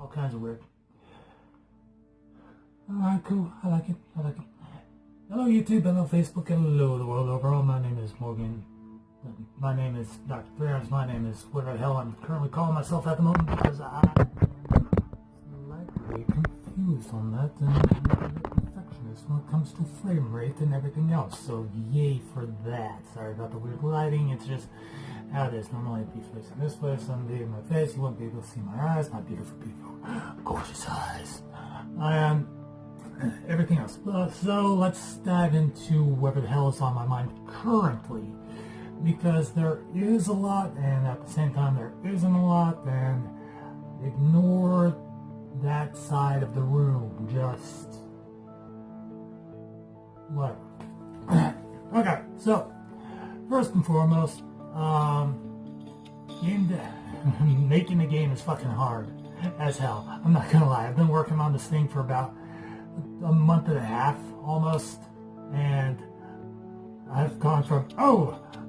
all kinds of weird. Alright, cool. I like it. Hello YouTube, hello Facebook, hello the world overall. My name is Morgan. My name is Dr. Threads. My name is whatever the hell I'm currently calling myself at the moment because I am slightly confused on that and I'm a perfectionist when it comes to frame rate and everything else. So yay for that. Sorry about the weird lighting. It's just how it is. Normally I'd be facing this way, so I'm leaving my face. You won't be able to see my eyes, my beautiful, gorgeous eyes. And everything else. So let's dive into whatever the hell is on my mind currently. Because there is a lot, and at the same time there isn't a lot, and ignore that side of the room. Just whatever. Okay, so first and foremost, making a game is fucking hard as hell. I'm not gonna lie. I've been working on this thing for about a month and a half almost, and I've gone from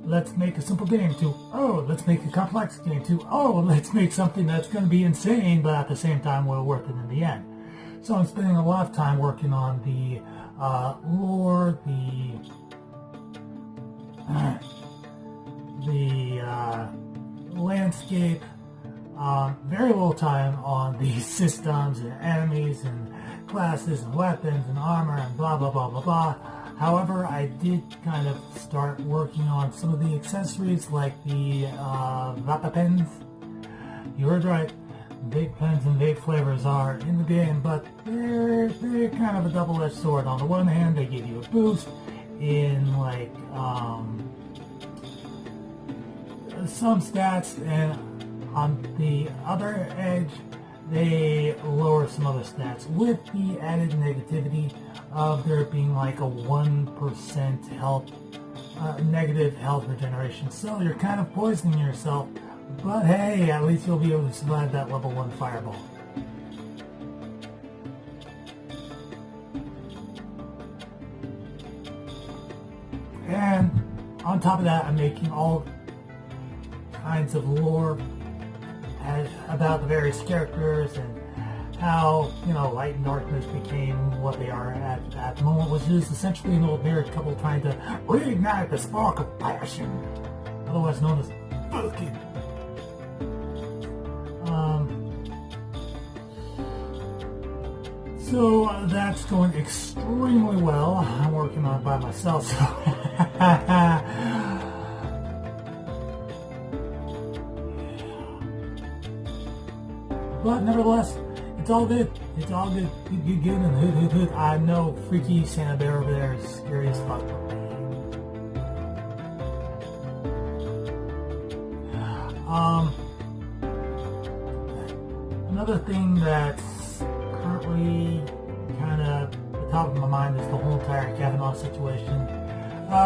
let's make a simple game to let's make a complex game to let's make something that's going to be insane but at the same time will work it in the end. So I'm spending a lot of time working on the lore, the landscape, very little time on the systems and enemies and classes and weapons and armor and blah blah blah blah blah. However, I did kind of start working on some of the accessories like the vape pens. You heard right, vape pens and vape flavors are in the game, but they're kind of a double-edged sword. On the one hand, they give you a boost in like some stats, and on the other edge, they lower some other stats with the added negativity of there being like a 1% health, negative health regeneration. So you're kind of poisoning yourself, but hey, at least you'll be able to survive that level 1 fireball. And on top of that, I'm making all kinds of lore about the various characters and how, light and darkness became what they are at the moment, which is essentially an old married couple trying to reignite the spark of passion, otherwise known as fucking. So that's going extremely well. I'm working on it by myself, so but nevertheless, it's all good. It's all good. Good and hood. I know freaky Santa Bear over there is scary as fuck. Another thing that's currently kind of the top of my mind is the whole entire Gavin situation.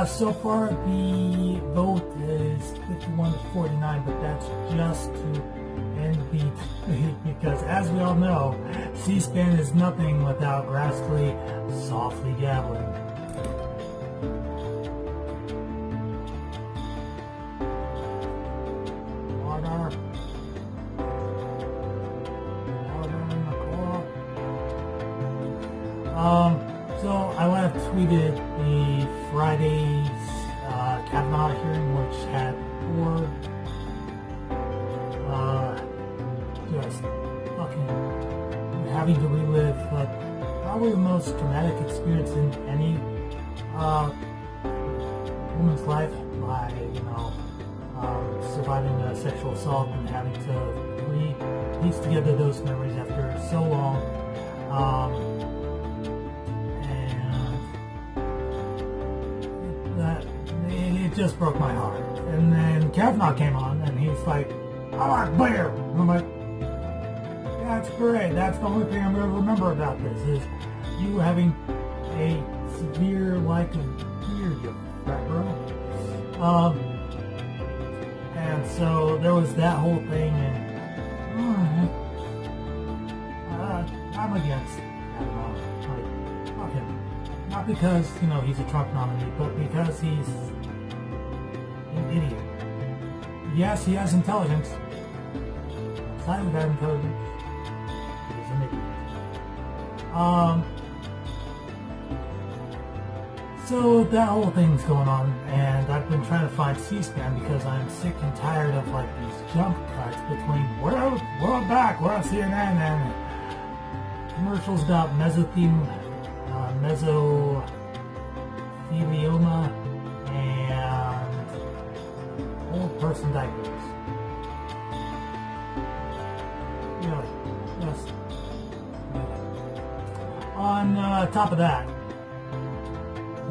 So far, the vote is 51 to 49, but that's just to because as we all know, C-SPAN is nothing without Grassley softly gabbling. Order in the core. So I would have tweeted the Friday's Kavanaugh hearing, which had 4 just fucking having to relive probably the most traumatic experience in any woman's life by surviving a sexual assault and having to piece together those memories after so long, and that it just broke my heart. And then Kavanaugh came on and he's like, I like beer. And I'm like, that's great. That's the only thing I'm going to remember about this is you having a severe lack of beer, you fat bro. And so there was that whole thing, and I'm against like, fuck him. Not because he's a Trump nominee, but because he's an idiot. Yes, he has intelligence. Slightly bad intelligence. So that whole thing's going on, and I've been trying to find C-SPAN because I'm sick and tired of like these jump cuts between we're back, we're on CNN, and commercials about mesothelioma and old person diapers. Really? Yes. On top of that,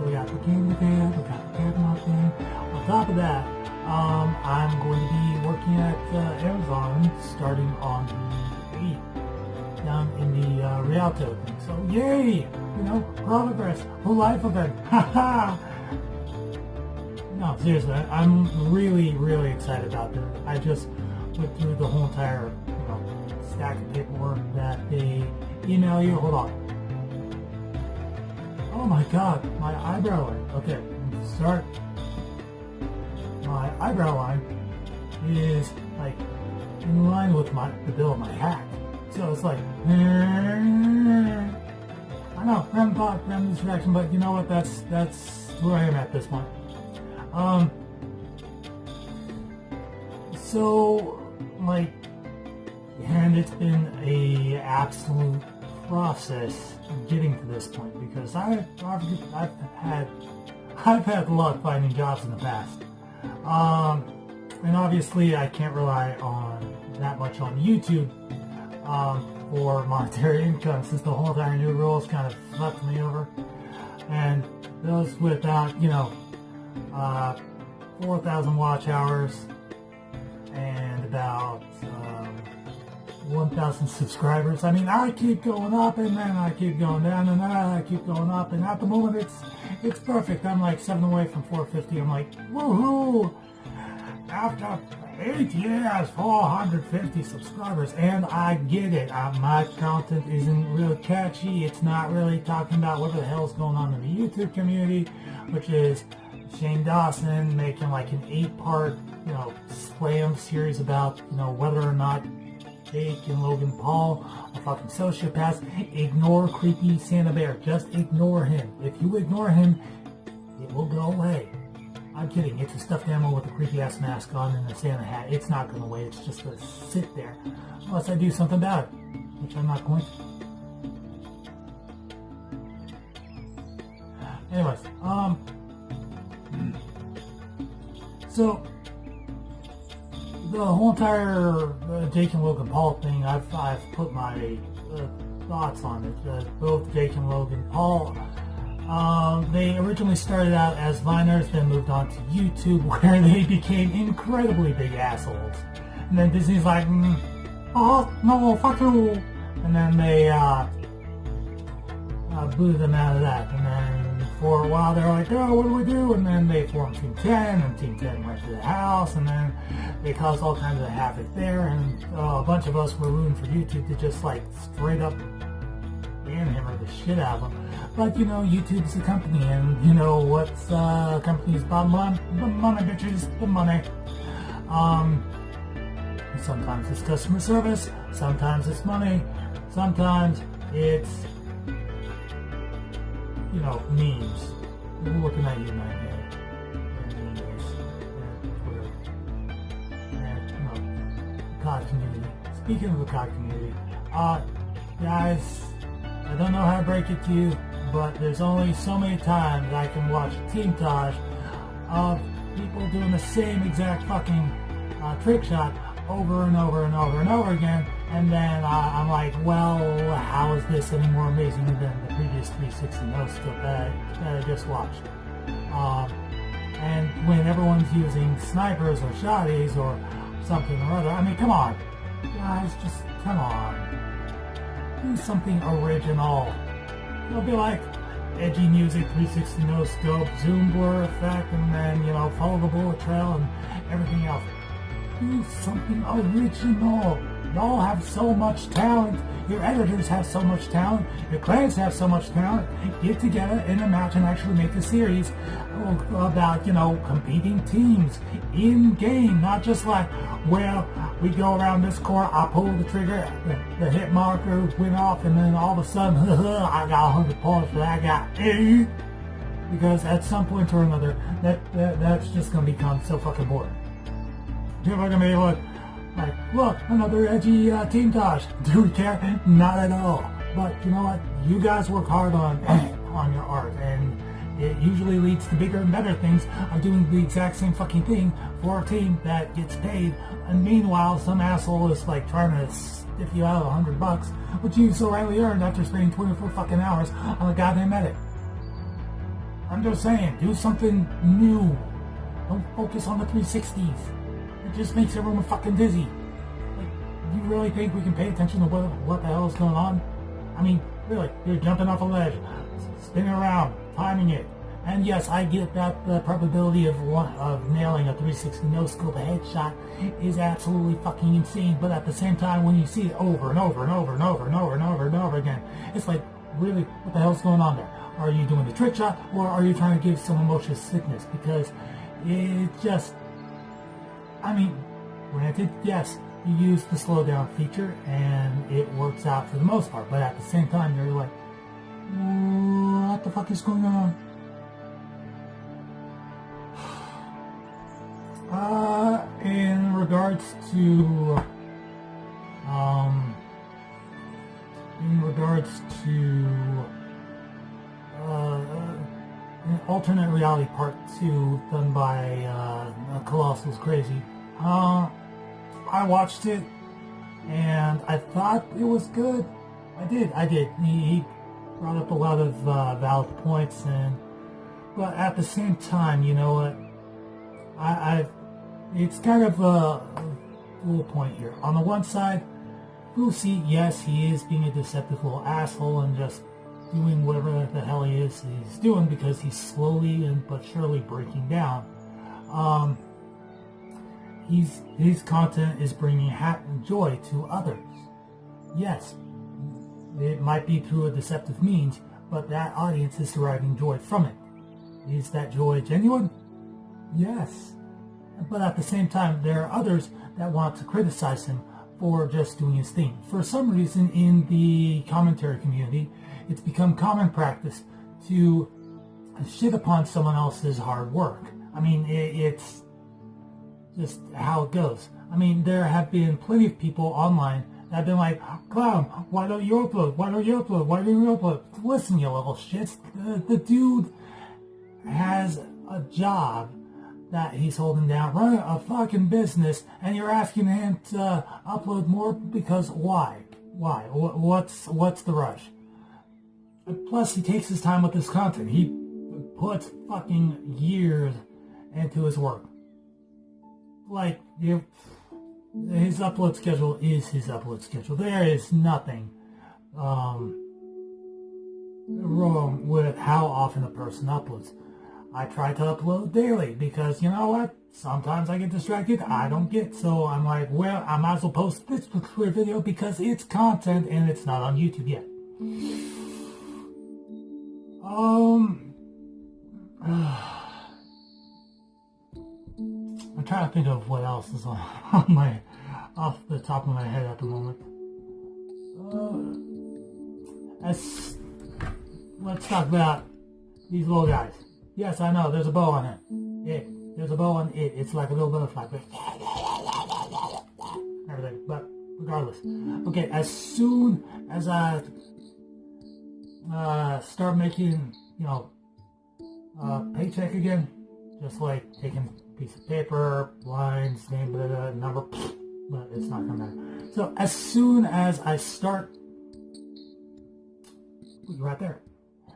we got the Kingdom thing, we got the Gavin thing. On top of that, I'm going to be working at Amazon starting on the 8th down in the Rialto thing. So yay! You know, progress, whole life event. Haha! No, seriously, I'm really, really excited about this. I just went through the whole entire, stack of paperwork that they email you. Hold on. Oh my god, my eyebrow line. Okay, start. My eyebrow line is like in line with the bill of my hat. So it's like, I know, random thought, random distraction, but you know what? That's where I am at this point. So like, and it's been a absolute process getting to this point because I've had luck finding jobs in the past, and obviously I can't rely on that much on YouTube for monetary income since the whole entire new rules kind of fucked me over, and those without 4,000 watch hours and about 1,000 subscribers. I mean, I keep going up and then I keep going down and then I keep going up, and at the moment it's perfect. I'm like 7 away from 450. I'm like, woohoo! After 8 years, 450 subscribers, and I get it. My content isn't really catchy. It's not really talking about what the hell's going on in the YouTube community, which is Shane Dawson making like an 8-part, slam series about, whether or not Jake and Logan Paul are fucking sociopaths. Ignore creepy Santa Bear. Just ignore him. If you ignore him, it will go away. I'm kidding. It's a stuffed animal with a creepy ass mask on and a Santa hat. It's not going away. It's just going to sit there. Unless I do something about it, which I'm not going to. Anyways, so the whole entire Jake and Logan Paul thing, I've put my thoughts on it. Both Jake and Logan Paul, they originally started out as Viners, then moved on to YouTube, where they became incredibly big assholes. And then Disney's like, oh no, fuck you, and then they booted them out of that. And then for a while they're like, oh, what do we do? And then they formed Team 10, and Team 10 went to the house, and then they caused all kinds of havoc there, and a bunch of us were rooting for YouTube to just like straight up hammer the shit out of them. But YouTube's a company, and what's company's bottom line? The money, bitches, the money. Sometimes it's customer service, sometimes it's money, sometimes it's memes. We're looking at you, man. And Twitter. And, COD community. Speaking of the COD community, guys, I don't know how to break it to you, but there's only so many times I can watch a team Taj of people doing the same exact fucking trick shot over and over and over and over again, and then I'm like, well, how is this any more amazing than the previous 360 no-scope that I just watched? And when everyone's using snipers or shotties or something or other, I mean, come on, guys, just come on, do something original. It'll be like edgy music, 360 no-scope, zoom blur effect, and then follow the bullet trail and everything else. Do something original. Y'all have so much talent. Your editors have so much talent. Your clients have so much talent. Get together in a match and actually make a series about, competing teams in game. Not just like, well, we go around this court, I pull the trigger, the hit marker went off, and then all of a sudden, I got 100 points for that guy. Because at some point or another, that's just going to become so fucking boring. You're not going to be like, look, another edgy team dodge. Do we care? Not at all. But you know what? You guys work hard on your art, and it usually leads to bigger and better things of doing the exact same fucking thing for a team that gets paid. And meanwhile, some asshole is like trying to stiff you out of $100, which you so rightly earned after spending 24 fucking hours on a goddamn edit. I'm just saying, do something new. Don't focus on the 360s. It just makes everyone fucking dizzy. Like, you really think we can pay attention to what the hell is going on? I mean, really, you're jumping off a ledge, spinning around, timing it. And yes, I get that the probability of nailing a 360 no-scope headshot is absolutely fucking insane. But at the same time, when you see it over and over and over and over and over and over and over again, it's like, really, what the hell's going on there? Are you doing the trick shot, or are you trying to give some emotional sickness? Because it just, I mean, granted, yes, you use the slowdown feature and it works out for the most part, but at the same time, you're like, what the fuck is going on? In regards to Alternate Reality Part 2 done by Colossal's Crazy. I watched it and I thought it was good. I did. He brought up a lot of valid points, but at the same time, you know what? It's kind of a little point here. On the one side, we'll see, yes, he is being a deceptive little asshole and just doing whatever the hell he's doing because he's slowly but surely breaking down. His content is bringing joy to others. Yes, it might be through a deceptive means, but that audience is deriving joy from it. Is that joy genuine? Yes. But at the same time, there are others that want to criticize him for just doing his thing. For some reason, in the commentary community, it's become common practice to shit upon someone else's hard work. I mean, it's just how it goes. I mean, there have been plenty of people online that have been like, Clown, why don't you upload? Why don't you upload? Why don't you upload? Listen, you little shits. The dude has a job that he's holding down, running a fucking business, and you're asking him to upload more because why? Why? What's the rush? And plus, he takes his time with his content. He puts fucking years into his work. Like, his upload schedule is his upload schedule. There is nothing wrong with how often a person uploads. I try to upload daily because, you know what? Sometimes I get distracted. I don't get. So I'm like, well, I might as well post this particular video because it's content and it's not on YouTube yet. I'm trying to think of what else is off the top of my head at the moment. Let's talk about these little guys. Yes, I know, there's a bow on it. There's a bow on it. It's like a little butterfly. Everything. But regardless. Okay, as soon as I start making, paycheck again, just like taking a piece of paper, lines, name, number, but it's not gonna matter. So as soon as I start, right there.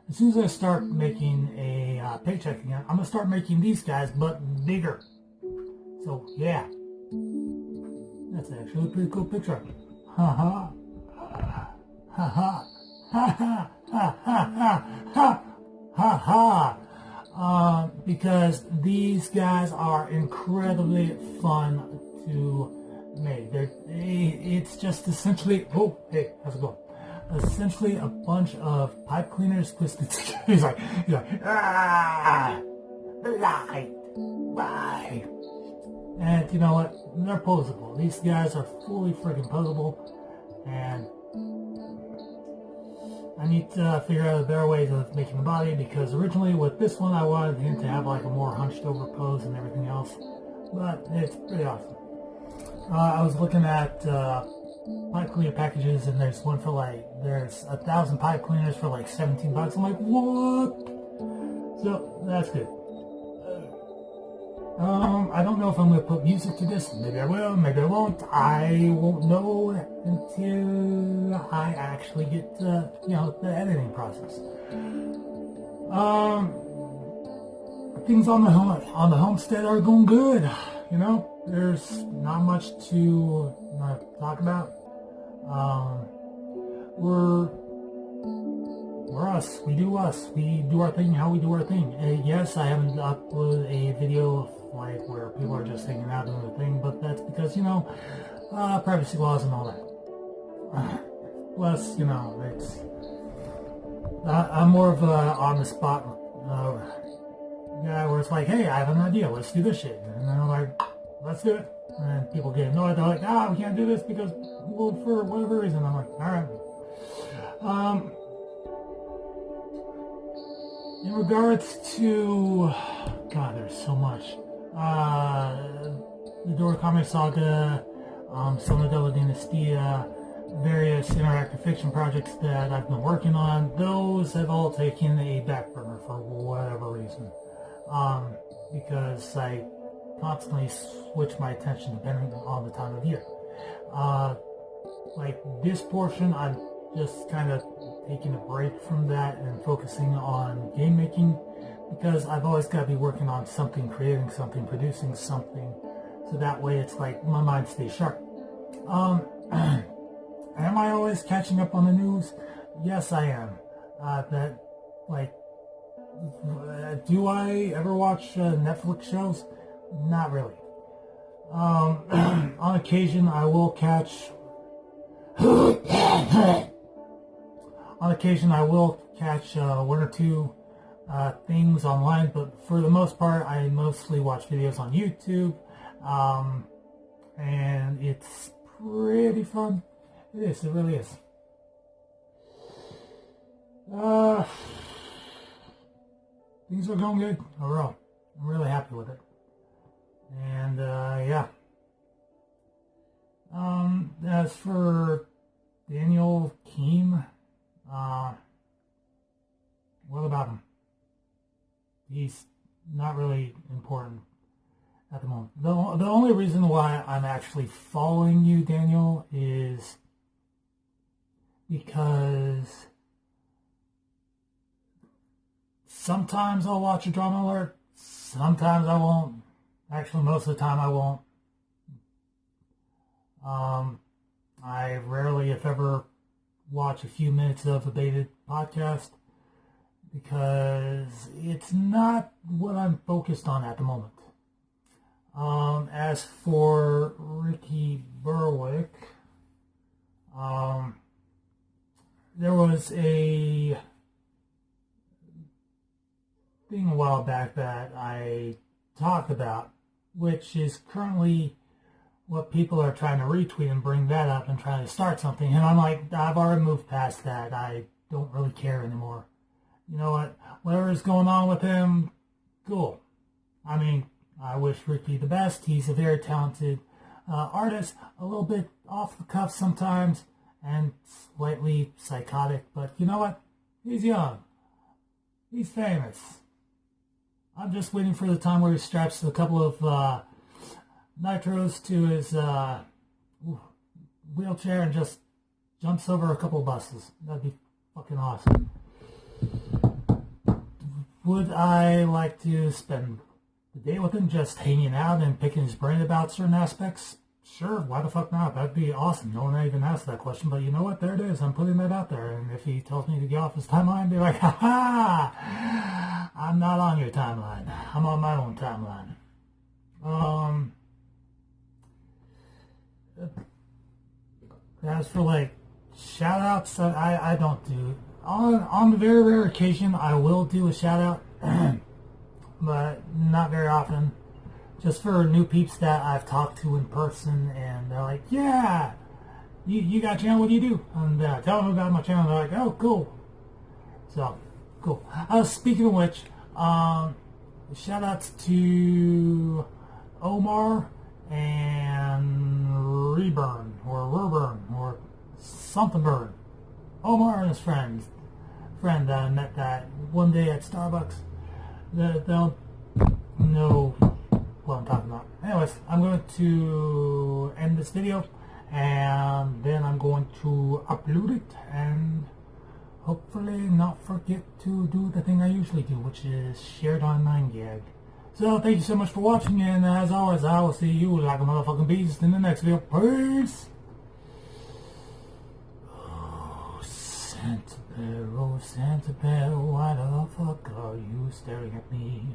As soon as I start making a paycheck again, I'm going to start making these guys, but bigger. So, yeah. That's actually a pretty cool picture. Ha-ha. Ha-ha. Ha-ha. Ha-ha. Ha-ha. Ha-ha. Because these guys are incredibly fun to made. It's just essentially, oh, hey, how's it going? Essentially a bunch of pipe cleaners twisted together. He's like, light, why? And you know what? They're posable. These guys are fully friggin' posable, and I need to figure out a better way of making the body, because originally with this one I wanted him to have like a more hunched over pose and everything else, but it's pretty awesome. I was looking at pipe cleaner packages, and there's one for there's 1,000 pipe cleaners for like $17. I'm like, what? So that's good. I don't know if I'm going to put music to this. Maybe I will, maybe I won't. I won't know until I actually get the editing process. Things on the homestead are going good. There's not much to talk about. We're us. We do us. We do our thing how we do our thing. Yes, I haven't uploaded a video of where people are just hanging out doing their thing, but that's because privacy laws and all that. Plus, it's I'm more of a on the spot guy where it's like, hey, I have an idea. Let's do this shit, and then I'm like, let's do it. And people get annoyed. They're like, we can't do this because, well, for whatever reason. I'm like, all right. In regards to, God, there's so much. The Dorikami Saga, some of the Dynastia, various interactive fiction projects that I've been working on, those have all taken a back burner for whatever reason. Because I constantly switch my attention depending on the time of year. Like this portion, I'm just kind of taking a break from that and focusing on game making, because I've always got to be working on something, creating something, producing something, so that way it's like my mind stays sharp. Am I always catching up on the news? Yes, I am. Do I ever watch Netflix shows? Not really. On occasion, I will catch. On occasion, I will catch one or two things online, but for the most part, I mostly watch videos on YouTube, and it's pretty fun. It is. It really is. Things are going good overall. I'm really happy with it. And yeah. As for Daniel Keem, what about him? He's not really important at the moment. The only reason why I'm actually following you, Daniel, is because sometimes I'll watch a drama alert, sometimes I won't. Actually, most of the time I won't. I rarely, if ever, watch a few minutes of a baited podcast, because it's not what I'm focused on at the moment. As for Ricky Berwick, there was a thing a while back that I talked about, which is currently what people are trying to retweet and bring that up and trying to start something. And I'm like, I've already moved past that. I don't really care anymore. You know what? Whatever is going on with him, cool. I mean, I wish Ricky the best. He's a very talented artist, a little bit off the cuff sometimes, and slightly psychotic. But you know what? He's young. He's famous. I'm just waiting for the time where he straps a couple of nitros to his wheelchair and just jumps over a couple of buses. That'd be fucking awesome. Would I like to spend the day with him just hanging out and picking his brain about certain aspects? Sure, why the fuck not? That'd be awesome. No one even asked that question, but you know what? There it is. I'm putting that out there. And if he tells me to get off his timeline, I'd be like, ha! I'm not on your timeline. I'm on my own timeline. as for like shout outs, I don't do. On the very rare occasion, I will do a shout out, but not very often. Just for new peeps that I've talked to in person, and they're like, yeah, you got a channel, what do you do? And tell them about my channel, and they're like, oh, cool. So, cool. Speaking of which, shout outs to Omar and Reburn, or something burn. Omar and his friend that I met that one day at Starbucks. They'll know what I'm talking about. Anyways, I'm going to end this video, and then I'm going to upload it, and hopefully not forget to do the thing I usually do, which is share it on 9gag. So thank you so much for watching, and as always, I will see you like a motherfucking beast in the next video. Peace! Oh, Santa Bear, why the fuck are you staring at me?